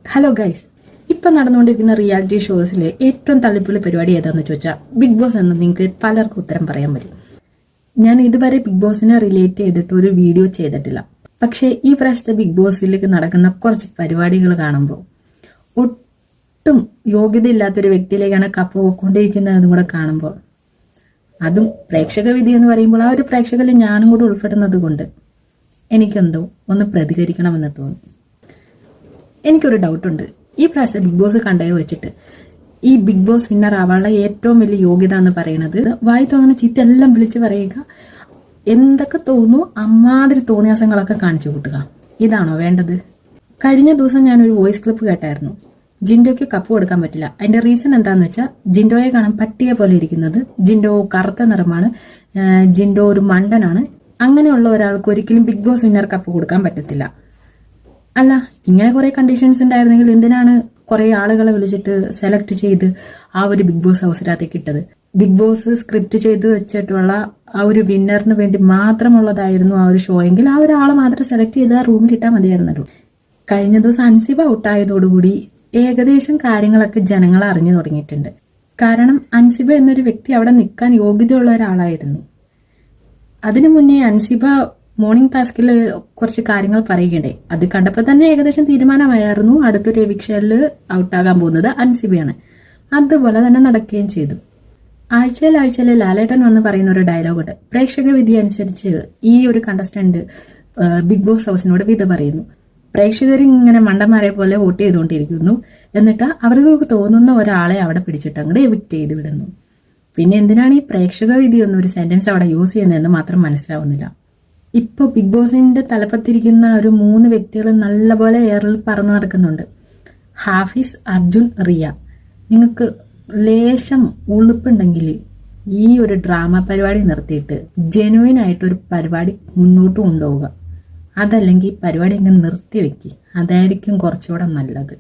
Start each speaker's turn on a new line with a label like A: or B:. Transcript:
A: Hello guys, ഇപ്പം നടന്നുകൊണ്ടിരിക്കുന്ന reality ഷോസിലെ ഏറ്റവും തള്ളിപ്പുള്ളി പരിപാടി ഏതാന്ന് ചോദിച്ചാൽ ബിഗ് ബോസ് എന്ന് നിങ്ങൾക്ക് പലർക്കും ഉത്തരം പറയാൻ പറ്റും. ഞാൻ ഇതുവരെ ബിഗ് ബോസിനെ റിലേറ്റ് ചെയ്തിട്ട് ഒരു വീഡിയോ ചെയ്തിട്ടില്ല. പക്ഷേ ഈ പ്രാവശ്യത്തെ ബിഗ് ബോസിലേക്ക് നടക്കുന്ന കുറച്ച് പരിപാടികൾ കാണുമ്പോൾ ഒട്ടും യോഗ്യതയില്ലാത്തൊരു വ്യക്തിയിലേക്കാണ് കപ്പ് പോയിക്കൊണ്ടിരിക്കുന്നതെന്നും കൂടെ കാണുമ്പോൾ, അതും പ്രേക്ഷക വിധി എന്ന് പറയുമ്പോൾ ആ ഒരു പ്രേക്ഷകരിൽ ഞാനും കൂടെ ഉൾപ്പെടുന്നത് കൊണ്ട് എനിക്കെന്തോ ഒന്ന് പ്രതികരിക്കണമെന്ന് തോന്നി. എനിക്കൊരു ഡൗട്ടുണ്ട്. ഈ പ്രാവശ്യം ബിഗ് ബോസ് കണ്ടത് വെച്ചിട്ട് ഈ ബിഗ് ബോസ് വിന്നർ ആവാനുള്ള ഏറ്റവും വലിയ യോഗ്യത എന്ന് പറയുന്നത് വായി തോന്നുന്ന ചീത്തെല്ലാം വിളിച്ച് പറയുക, എന്തൊക്കെ തോന്നുന്നു അമ്മാതിരി തോന്നിയാസങ്ങളൊക്കെ കാണിച്ചു കൂട്ടുക. ഇതാണോ വേണ്ടത്? കഴിഞ്ഞ ദിവസം ഞാനൊരു വോയിസ് ക്ലിപ്പ് കേട്ടായിരുന്നു. ജിൻഡോയ്ക്ക് കപ്പ് കൊടുക്കാൻ പറ്റില്ല. അതിന്റെ റീസൺ എന്താന്ന് വെച്ചാൽ ജിൻഡോയെ കാണാൻ പട്ടിയെ പോലെ ഇരിക്കുന്നത്, ജിൻഡോ കറുത്ത നിറമാണ്, ജിൻഡോ ഒരു മണ്ടനാണ്, അങ്ങനെയുള്ള ഒരാൾക്ക് ഒരിക്കലും ബിഗ് ബോസ് വിന്നർ കപ്പ് കൊടുക്കാൻ പറ്റത്തില്ല. അല്ല, ഇങ്ങനെ കുറെ കണ്ടീഷൻസ് ഉണ്ടായിരുന്നെങ്കിൽ എന്തിനാണ് കുറെ ആളുകളെ വിളിച്ചിട്ട് സെലക്ട് ചെയ്ത് ആ ഒരു ബിഗ് ബോസ് ഹൗസിനകത്തേക്ക് ഇട്ടത്? ബിഗ് ബോസ് സ്ക്രിപ്റ്റ് ചെയ്ത് വെച്ചിട്ടുള്ള ആ ഒരു വിന്നറിന് വേണ്ടി മാത്രമുള്ളതായിരുന്നു ആ ഒരു ഷോ എങ്കിൽ ആ ഒരാളെ മാത്രം സെലക്ട് ചെയ്ത് ആ റൂമിൽ ഇട്ടാൽ മതിയായിരുന്നല്ലോ. കഴിഞ്ഞ ദിവസം അൻസിബ ഔട്ടായതോടുകൂടി ഏകദേശം കാര്യങ്ങളൊക്കെ ജനങ്ങൾ അറിഞ്ഞു തുടങ്ങിയിട്ടുണ്ട്. കാരണം അൻസിബ എന്നൊരു വ്യക്തി അവിടെ നിൽക്കാൻ യോഗ്യതയുള്ള ഒരാളായിരുന്നു. അതിനു മുന്നേ അൻസിബ മോർണിംഗ് ടാസ്കിൽ കുറച്ച് കാര്യങ്ങൾ പറയുകയുണ്ടായി. അത് കണ്ടപ്പോൾ തന്നെ ഏകദേശം തീരുമാനമായിരുന്നു അടുത്തൊരു എവിക്ഷനിൽ ഔട്ടാകാൻ പോകുന്നത് അൻസിബയാണ്. അതുപോലെ തന്നെ നടക്കുകയും ചെയ്തു. ആഴ്ചയിൽ ലാലേട്ടൻ വന്ന് പറയുന്ന ഒരു ഡയലോഗുണ്ട്. പ്രേക്ഷക വിധി അനുസരിച്ച് ഈ ഒരു കണ്ടസ്റ്റന്റ് ബിഗ് ബോസ് ഹൗസിനോട് വിധ പറയുന്നു. പ്രേക്ഷകർ ഇങ്ങനെ മണ്ടന്മാരെ പോലെ വോട്ട് ചെയ്തുകൊണ്ടിരിക്കുന്നു, എന്നിട്ട് അവർക്ക് തോന്നുന്ന ഒരാളെ അവിടെ പിടിച്ചിട്ട് അങ്ങോട്ട് എവിക്റ്റ് ചെയ്ത് വിടുന്നു. പിന്നെ എന്തിനാണ് ഈ പ്രേക്ഷക വിധി എന്നൊരു സെന്റൻസ് അവിടെ യൂസ് ചെയ്യുന്നതെന്ന് മാത്രം മനസ്സിലാവുന്നില്ല. ഇപ്പൊ ബിഗ് ബോസിന്റെ തലപ്പത്തിരിക്കുന്ന ഒരു 3 വ്യക്തികൾ നല്ലപോലെ എയറിൽ പറന്നു നടക്കുന്നുണ്ട്. ഹാഫിസ്, അർജുൻ, റിയ. നിങ്ങൾക്ക് ലേശം ഉളുപ്പുണ്ടെങ്കിൽ ഈ ഒരു ഡ്രാമ പരിപാടി നിർത്തിയിട്ട് ജെനുവിൻ ആയിട്ടൊരു പരിപാടി മുന്നോട്ട് കൊണ്ടുപോവുക. അതല്ലെങ്കിൽ പരിപാടി അങ്ങ് നിർത്തിവെക്കുക. അതായിരിക്കും കുറച്ചുകൂടെ നല്ലത്.